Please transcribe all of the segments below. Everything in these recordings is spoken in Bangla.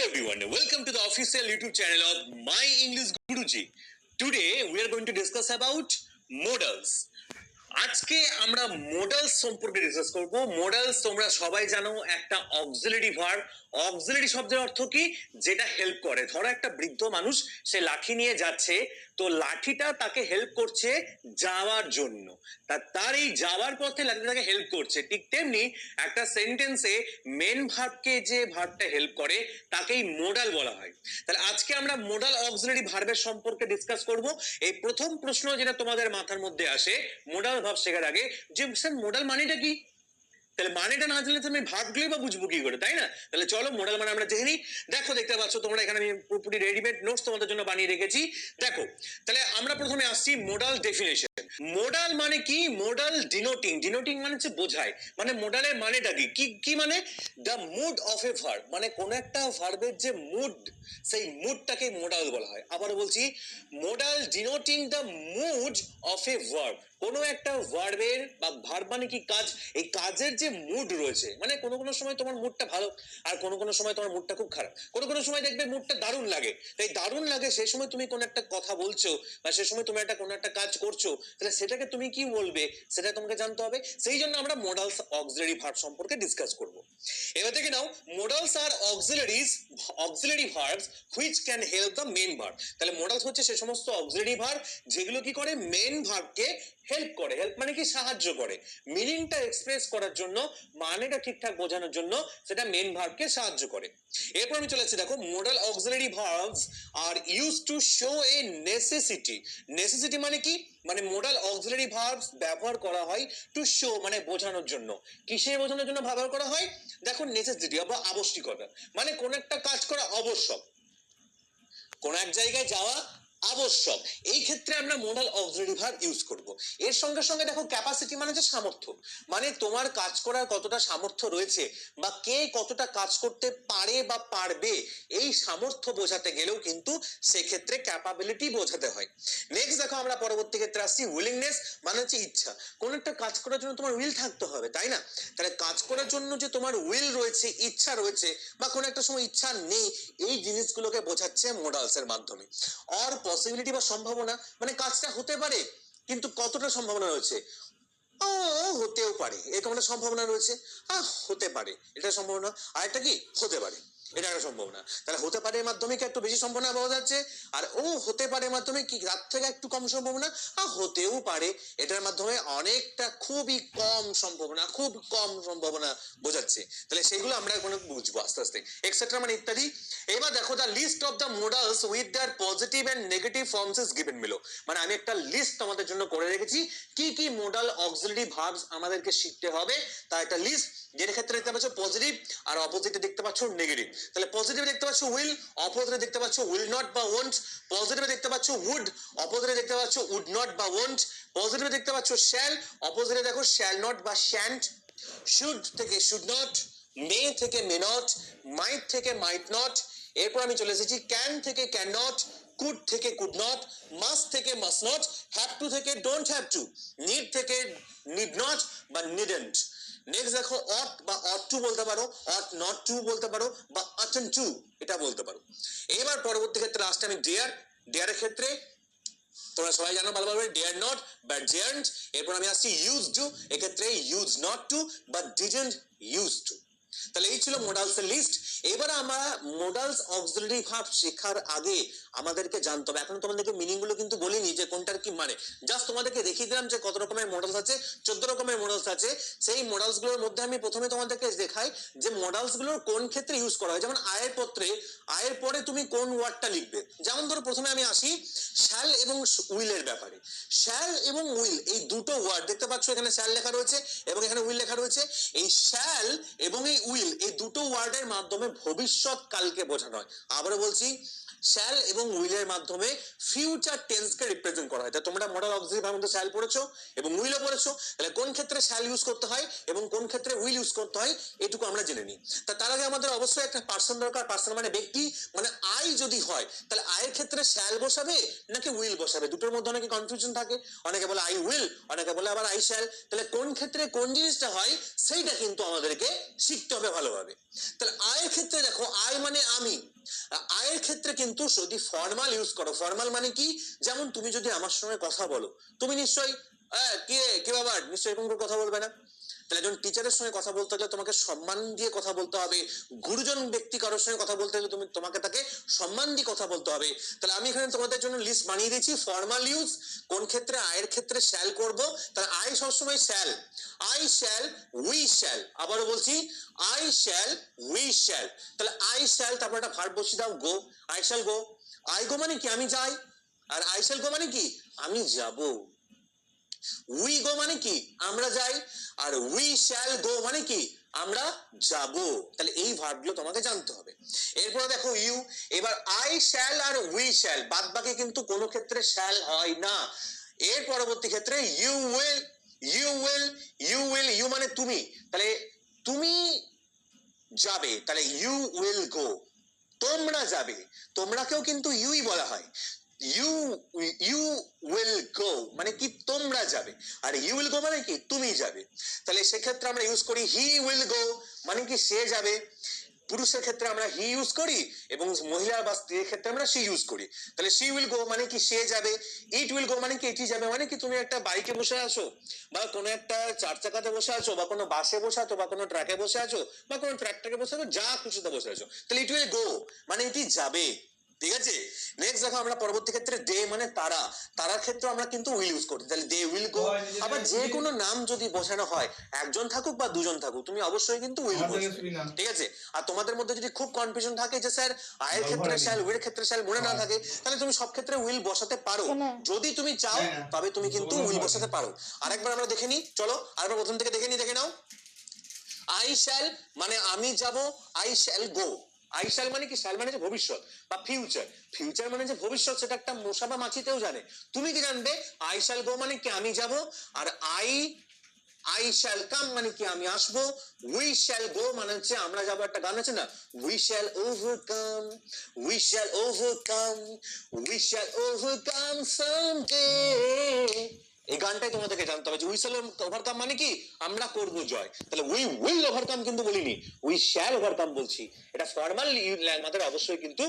everyone, welcome to the official YouTube channel of My English Guruji. Today we are going to discuss about modals. আজকে আমরা মডালস সম্পর্কে ডিসকাস করব। মডালস তোমরা সবাই জানো একটা অক্সিলারি ভার্ব। অক্সিলারি শব্দের অর্থ কি? যেটা হেল্প করে। ধরো একটা বৃদ্ধ মানুষ, সে লাঠি নিয়ে যাচ্ছে, তো লাঠিটা তাকে হেল্প করছে যাওয়ার জন্য, তার এই যাওয়ার পথে লাঠিটা তাকে হেল্প করছে। ঠিক তেমনি একটা সেন্টেন্সে মেন ভার্বকে যে ভার্বটা হেল্প করে তাকেই মোডাল বলা হয়। তাহলে আজকে আমরা মোডাল অক্সিলারি ভার্বের সম্পর্কে ডিসকাস করব। এই প্রথম প্রশ্ন যেটা তোমাদের মাথার মধ্যে আসে মোডাল ভার্ব শেখার আগে, যে স্যার মোডাল মানেটা কি? তাহলে মানেটা না জানলে তুমি ভার্বগুলোই বা বুঝবো কি করে, তাই না? তাহলে চলো মোডাল মানে আমরা জেনে নিই। দেখো, দেখতে পাচ্ছ তোমরা এখানে আমি পুরোপুরি রেডিমেড নোটস তোমাদের জন্য বানিয়ে রেখেছি। দেখো, তাহলে আমরা প্রথমে আসছি মোডাল ডেফিনেশন। মোডাল মানে কি? মোডাল ডিনোটিং। ডিনোটিং মানে হচ্ছে বোঝায়। মানে মোডালের মানেটা কি? কি মানে? The mood of a verb, মানে কোন একটা ভার্বের যে মুড, সেই মুডটাকে মোডাল বলা হয়। আবার বলছি, modal denoting the mood of a verb. কোনো একটা ভার্বের বা ভার্ব মানে কি? কাজ। এই কাজের যে মুড রয়েছে, মানে কোনো কোনো সময় তোমার মুডটা ভালো আর কোনো কোনো সময় তোমার মুডটা খুব খারাপ। কোনো কোনো সময় দেখবে মুডটা দারুণ লাগে, তাই দারুণ লাগে সেই সময় তুমি কোনো একটা কথা বলছো বা সেই সময় তুমি একটা কোনো একটা কাজ করছো, তাহলে সেটাকে তুমি কি বলবে সেটা তোমাকে জানতে হবে। সেই জন্য আমরা মোডালস অক্সিলারি ভার্ব সম্পর্কে ডিসকাস করব। এবার থেকে নাও, মোডালস আর auxiliary verbs which can help the main verb. তাহলে মোডালস হচ্ছে সে সমস্ত অক্সিলারি ভার্ব যেগুলো কি করে? মেন ভার্বকে হেল্প করে। হেল্প মানে কি? সাহায্য করে। মিনিংটা এক্সপ্রেস করার জন্য, মানেটা ঠিকঠাক বোঝানোর জন্য সেটা মেন ভার্বকে সাহায্য করে। এরপর আমি চলে যাচ্ছি। দেখো, modal auxiliary verbs are use to show a necessity. Necessity মানে কি? মানে মোডাল অক্সিলারি ভার্বস ব্যবহার করা হয় টু শো, মানে বোঝানোর জন্য। কিসে বোঝানোর জন্য ব্যবহার করা হয়? দেখো, নেসেসিটি বা আবশ্যিকতা, মানে কোন একটা কাজ করা আবশ্যক, কোন এক জায়গায় যাওয়া আবশ্যক। এই ক্ষেত্রে আমরা মোডাল অক্সিলারি ভার্ব ইউজ করব। এর সঙ্গে সঙ্গে দেখো, ক্যাপাসিটি মানে হচ্ছে সামর্থ্য, মানে তোমার কাজ করার কতটা সামর্থ্য রয়েছে বা কে কতটা কাজ করতে পারে বা পারবে, এই সামর্থ্য বোঝাতে গেলেও কিন্তু সেক্ষেত্রে ক্যাপাবিলিটি বোঝাতে হয়। নেক্সট দেখো, আমরা পরবর্তী ক্ষেত্রে আসছি উইলিংনেস, মানে হচ্ছে ইচ্ছা। কোন একটা কাজ করার জন্য তোমার উইল থাকতে হবে, তাই না? তাহলে কাজ করার জন্য যে তোমার উইল রয়েছে, ইচ্ছা রয়েছে, বা কোনো একটা সময় ইচ্ছা নেই, এই জিনিসগুলোকে বোঝাচ্ছে মোডালস এর মাধ্যমে। আর পসিবিলিটি বা সম্ভাবনা, মানে কাজটা হতে পারে কিন্তু কতটা সম্ভাবনা রয়েছে? হতেও পারে, এরকম একটা সম্ভাবনা রয়েছে। হতে পারে, এটা সম্ভাবনা। আর একটা কি? হতে পারে, এটা একটা সম্ভাবনা। তাহলে হতে পারে মাধ্যমে কি একটু বেশি সম্ভাবনা পাওয়া যাচ্ছে, আর হতে পারে মাধ্যমে কি তার থেকে একটু কম সম্ভাবনা? হতেও পারে, এটার মাধ্যমে অনেকটা খুবই কম সম্ভাবনা, খুব কম সম্ভাবনা বোঝাচ্ছে। তাহলে সেগুলো আমরা এখন বুঝবো আস্তে আস্তে, এক্সেট্রা মানে ইত্যাদি। এবার দেখো, the list of the modals with their positive and negative forms is given below. মানে আমি একটা লিস্ট তোমাদের জন্য করে রেখেছি, কি কি মোডাল অক্সিলারি ভার্বস আমাদেরকে শিখতে হবে তার একটা লিস্ট। যেটা ক্ষেত্রে দেখতে পাচ্ছ পজিটিভ, আর অপোজিটে দেখতে পাচ্ছ নেগেটিভ। তাহলে পজিটিভে দেখতে পাচ্ছ উইল, অপোজিটে দেখতে পাচ্ছ উইল নট বা ওন্ট। পজিটিভে দেখতে পাচ্ছ উড, অপোজিটে দেখতে পাচ্ছ উড নট বা ওন্ট। পজিটিভে দেখতে পাচ্ছ শ্যাল, অপোজিটে দেখো শ্যাল নট বা শ্যান্ট। শুড থেকে শুড নট, মে থেকে মে নট, মাইট থেকে মাইট নট। এরপর আমি চলে এসেছি ক্যান থেকে ক্যান নট, কুড থেকে কুড নট, মাস্ট থেকে মাস্ট নট, হ্যাভ টু থেকে ডোন্ট হ্যাভ টু, নিড থেকে নিড নট বা নিডেন্ট। নেক্সট দেখো, অট বা অট টু বলতে পারো, অট নট টু বলতে পারো, বা অটেন টু এটা বলতে পারো। এবার পরবর্তী ক্ষেত্রে লাস্টে আমি ডেয়ার। ডেয়ারের ক্ষেত্রে তোমরা সবাই জানো ভালোভাবে, ডেয়ার নট বা ডেয়ারন্ট। এরপর আমি আসছি ইউজ টু, এক্ষেত্রে ইউজ নট টু বা ডিডন্ট ইউজ টু। তাহলে এই ছিল মোডালস এর লিস্ট। এবার আমরা মোডালস অক্সিলারি ভার্ব শেখার আগে আমাদেরকে জানতে হবে, এখন তোমাদেরকে মিনিং গুলো কিন্তু বলিনি যে কোনটার কি মানে, জাস্ট তোমাদেরকে দেখিয়ে দিলাম যে কত রকমের মোডালস আছে। 14 রকমের মোডালস আছে। সেই মোডালস গুলোর মধ্যে আমি প্রথমে তোমাদেরকে দেখাই যে মোডালস গুলোর কোন ক্ষেত্রে ইউজ করা হয়। যেমন আয়ের পত্রে আয়ের পরে তুমি কোন ওয়ার্ডটা লিখবে। যেমন ধরো, প্রথমে আমি আসি শ্যাল এবং উইলের ব্যাপারে। শ্যাল এবং উইল এই দুটো ওয়ার্ড দেখতে পাচ্ছ, এখানে শ্যাল লেখা রয়েছে এবং এখানে উইল লেখা রয়েছে। এই শ্যাল এবং এই উইল এই দুটো ওয়ার্ডের মাধ্যমে ভবিষ্যৎ কালকে বোঝানো হয়। আবারও বলছি, শ্যাল এবং উইলের মাধ্যমে ফিউচার টেন্সকে রিপ্রেজেন্ট করা হয়। তা তোমরা মডাল অক্সিলারি ভার্বের মধ্যে শ্যাল পড়েছো এবং উইলও পড়েছো, তাহলে কোন ক্ষেত্রে শ্যাল ইউজ করতে হয় এবং কোন ক্ষেত্রে উইল ইউজ করতে হয় এটুকু আমরা জেনে নিই। তার আগে আমাদের অবশ্যই একটা পার্সন দরকার। পার্সন মানে ব্যক্তি, মানে আই যদি হয় তাহলে আয়ের ক্ষেত্রে শ্যাল বসাবে নাকি উইল বসাবে, দুটোর মধ্যে অনেকে কনফিউশন থাকে। অনেকে বলে আই উইল, অনেকে বলে আবার আই শ্যাল। তাহলে কোন ক্ষেত্রে কোন জিনিসটা হয় সেইটা কিন্তু আমাদেরকে শিখতে হবে ভালোভাবে। তাহলে আয়ের ক্ষেত্রে দেখো, আই মানে আমি, আয়ের ক্ষেত্রে কিন্তু যদি ফর্মাল ইউজ করো, ফর্মাল মানে কি, যেমন তুমি যদি আমার সঙ্গে কথা বলো, তুমি নিশ্চয়ই কি ব্যাপার, নিশ্চয়ই এরকম করে কথা বলবে না। তাহলে একজন টিচারের সঙ্গে কথা বলতে হলে তোমাকে সম্মান দিয়ে কথা বলতে হবে, গুরুজন ব্যক্তি কারোর সঙ্গে কথা বলতে হলে তোমাকে তাকে সম্মান দিয়ে কথা বলতে হবে। তাহলে আমি এখানে তোমাদের জন্য লিস্ট বানিয়ে দিয়েছি। ফর্মাল ইউজ কোন ক্ষেত্রে, আয়ের ক্ষেত্রে শ্যাল করব, তাহলে আই সবসময় shall, I shall, we shall. আবারও বলছি, আই শ্যাল, উই শ্যাল। তাহলে আই শ্যাল, তারপর একটা ভার্ব বসিয়ে দাও, go, I shall go. I go মানে কি, আমি যাই। আর আই শ্যাল গো মানে কি, আমি যাব। উই গো মানে কি, আমরা যাই। আর উই শ্যাল গো মানে কি, আমরা যাব। তাহলে এই ভার্বগুলো তোমাকে জানতে হবে। এরপরে দেখো ইউ। এবার আই শ্যাল আর উই শ্যাল, বাদ বাকি কিন্তু কোনো ক্ষেত্রে শ্যাল হয় না। এর পরবর্তী ক্ষেত্রে you will, you will, you will, you মানে তুমি, তাহলে তুমি যাবে, তাহলে ইউ উইল গো। তোমরা যাবে, তোমরাকেও কিন্তু ইউই বলা হয়। ইউ ইউ উইল গো মানে কি, তোমরা যাবে। আর ইউ উইল গো মানে কি, তুমি যাবে। তাহলে সেক্ষেত্রে আমরা ইউজ করি হি উইল গো, মানে কি সে যাবে। পুরুষের ক্ষেত্রে আমরা হি ইউজ করি, এবং মহিলা বা স্ত্রীর ক্ষেত্রে আমরা সি ইউজ করি। তাহলে সি উইল গো মানে কি সে যাবে। ইট উইল গো মানে কি এটি যাবে। মানে কি তুমি একটা বাইকে বসে আছো, বা কোনো একটা চার চাকাতে বসে আছো, বা কোনো বাসে বসে আছো, বা কোনো ট্রাকে বসে আছো, বা কোনো ট্রাক্টরে বসে আছো, যা খুশিতে বসে আছো, তাহলে ইট উইল গো মানে এটি যাবে। ঠিক আছে। নেক্সট দেখো আমরা পরবর্তী ক্ষেত্রে দে মানে তারা, তারার ক্ষেত্রে আমরা কিন্তু উইল ইউজ করি, তাহলে দে উইল গো। আবার যে কোনো নাম যদি বোঝানো হয়, একজন থাকুক বা দুজন থাকুক, তুমি অবশ্যই কিন্তু উইল বলবে। ঠিক আছে। আর তোমাদের মধ্যে যদি খুব কনফিউশন থাকে যে স্যার আয়ের ক্ষেত্রে শ্যাল, উইল ক্ষেত্রে শ্যাল মনে না থাকে, তাহলে তুমি সব ক্ষেত্রে উইল বসাতে পারো, যদি তুমি চাও তবে তুমি কিন্তু উইল বসাতে পারো। আরেকবার আমরা দেখে নিই, চলো আরেকবার প্রথম থেকে দেখে নাও। আই শ্যাল মানে আমি যাব, I shall go. I shall মানে কি, শ্যাল মানে যে ভবিষ্যৎ বা ফিউচার, ফিউচার মানে যে ভবিষ্যৎ, সেটা একটা মশা বা মাছিতেও জানে, তুমি কি জানবে। আই শ্যাল গো মানে কি আমি যাব, আর আই আই শ্যাল কাম মানে কি আমি আসবো। উই শ্যাল গো মানে হচ্ছে আমরা যাবো, একটা গান আছে না, we shall overcome, we shall overcome, we shall overcome someday. এই গানটাই তোমাদেরকে জানতে হবে যে উই শ্যাল ওভারকাম মানে কি আমরা করবো জয়। তাহলে উই উইল ওভারকাম কিন্তু বলিনি, উই শ্যাল ওভারকাম বলছি। এটা ফর্মাল আমাদের অবশ্যই কিন্তু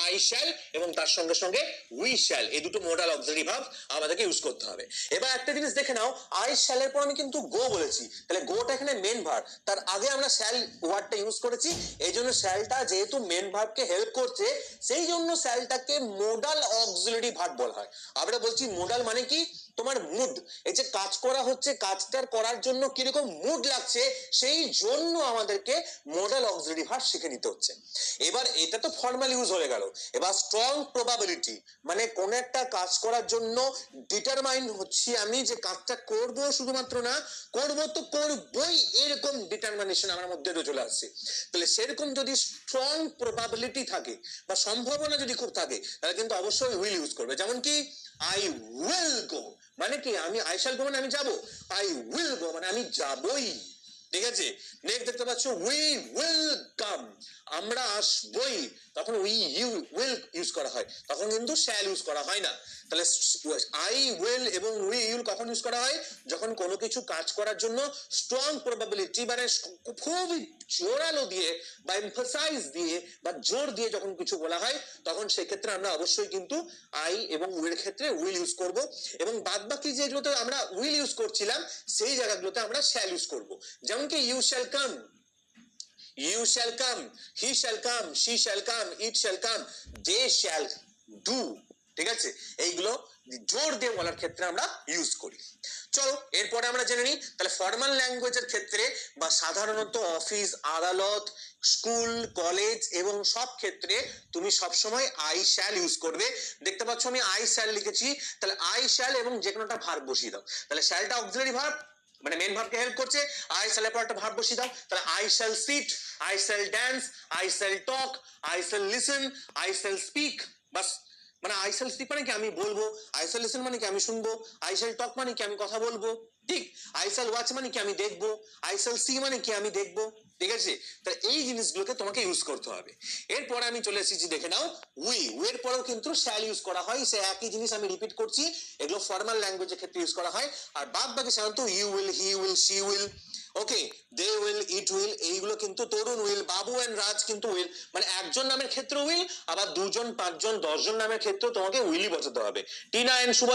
আই শ্যাল এবং তার সঙ্গে সঙ্গে উই শ্যাল, এই দুটো মোডাল অক্সিলারি ভার্ব আমাদেরকে ইউজ করতে হবে। এবার একটা জিনিস দেখে নাও, আই শ্যালের পর আমি কিন্তু গো বলেছি, তাহলে গোটা এখানে মেন ভার্ব, তার আগে আমরা শ্যাল ওয়ার্ডটা ইউজ করেছি, এই জন্য শ্যালটা যেহেতু মেন ভার্বকে হেল্প করছে, সেই জন্য শ্যালটাকে মোডাল অক্সিলারি ভার্ব বলা হয়। আমরা বলছি মোডাল মানে কি, তোমার মুড, এই যে কাজ করা হচ্ছে, কাজটার করার জন্য কিরকম মুড লাগছে, সেই জন্য আমাদেরকে মোডাল অক্সিলারি ভার্ব শিখে নিতে হচ্ছে। এবার এটা তো ফর্মাল ইউজ হয়ে গেল। এবার স্ট্রং প্রবাবিলিটি মানে কোন একটা কাজ করার জন্য ডিটারমাইন হচ্ছি আমি যে কাজটা করব, শুধুমাত্র না করব তো করবই, এরকম ডিটারমিনেশন আমার মধ্যে চলে আসছে। তাহলে সেরকম যদি স্ট্রং প্রবাবিলিটি থাকে বা সম্ভাবনা যদি খুব থাকে, তাহলে কিন্তু অবশ্যই উইল ইউজ করবে। যেমন কি আই উইল গো মানে কি আমি, আই শ্যাল গো মানে আমি যাব, আই উইল গো মানে আমি যাবই। ঠিক আছে। নেক্সট দেখতে পাচ্ছ উই উইল কাম, আমরা আসবই, তখন উই ইউ উইল ইউজ করা হয়, তখন কিন্তু শ্যাল ইউজ করা হয় না। তাহলে আই উইল এবং উই উইল কখন ইউজ করা হয়, যখন কোনো কিছু কাজ করার জন্য স্ট্রং প্রবাবিলিটি মানে খুব জোরালো দিয়ে বা এমফাসাইজ দিয়ে বা জোর দিয়ে যখন কিছু বলা হয়, তখন সেক্ষেত্রে আমরা অবশ্যই কিন্তু আই এবং উইল ক্ষেত্রে উইল ইউজ করব, এবং বাদ বাকি যেগুলোতে আমরা উইল ইউজ করছিলাম সেই জায়গাগুলোতে আমরা শ্যাল ইউজ করব। যেমন কি you shall come, you shall come, he shall come, she shall come, it shall come, they shall do। ঠিক আছে। এইগুলো জোর দিয়ে বলার ক্ষেত্রে আমরা ইউজ করি। চলো এরপরে আমরা জেনে নিই, তাহলে ফর্মাল ল্যাঙ্গুয়েজের ক্ষেত্রে বা সাধারণত অফিস, আদালত, স্কুল, কলেজ এবং সব ক্ষেত্রে তুমি সবসময় আই শ্যাল ইউজ করবে। দেখতে পাচ্ছ আমি আই শ্যাল লিখেছি, তাহলে আই শ্যাল এবং যে কোনো একটা ভার্ব বসিয়ে দাও। তাহলে শ্যালটা অক্সিলারি ভার্ব মানে মেন ভার্বকে হেল্প করছে, আই শ্যালের পর একটা ভার্ব বসিয়ে দাও। তাহলে I shall sit, I shall dance, I shall talk, I shall listen, I shall speak. বাস, মানে আই শ্যাল স্পিক মানে কি আমি বলবো, আই শ্যাল লিসেন মানে কি আমি শুনবো, আই শ্যাল টক মানে কি আমি কথা বলবো। ঠিক, আই শ্যাল ওয়াচ মানে কি আমি দেখবো, আই শ্যাল সি মানে কি আমি দেখবো, ঠিক আছে? তাহলে এই জিনিসগুলোকে তোমাকে ইউজ করতে হবে। এরপরে আমি চলে এসেছি, দেখে নাও এর পরেও কিন্তু শ্যাল ইউজ করা হয়, সে একই জিনিস আমি রিপিট করছি, এগুলো ফর্মাল ল্যাঙ্গুয়েজের ক্ষেত্রে ইউজ করা হয়। আর বাদ বাকি সাধারণত you will, he will, she will, okay, they will, it will, এইগুলো কিন্তু তরুণ উইল, বাবু এন্ড রাজ কিন্তু উইল, মানে একজন নামের ক্ষেত্রে উইল, আবার 2 জন 5 জন 10 জন নামের ক্ষেত্রেও তোমাকে উইলই বসাতে হবে। টিনা এন্ড শুভ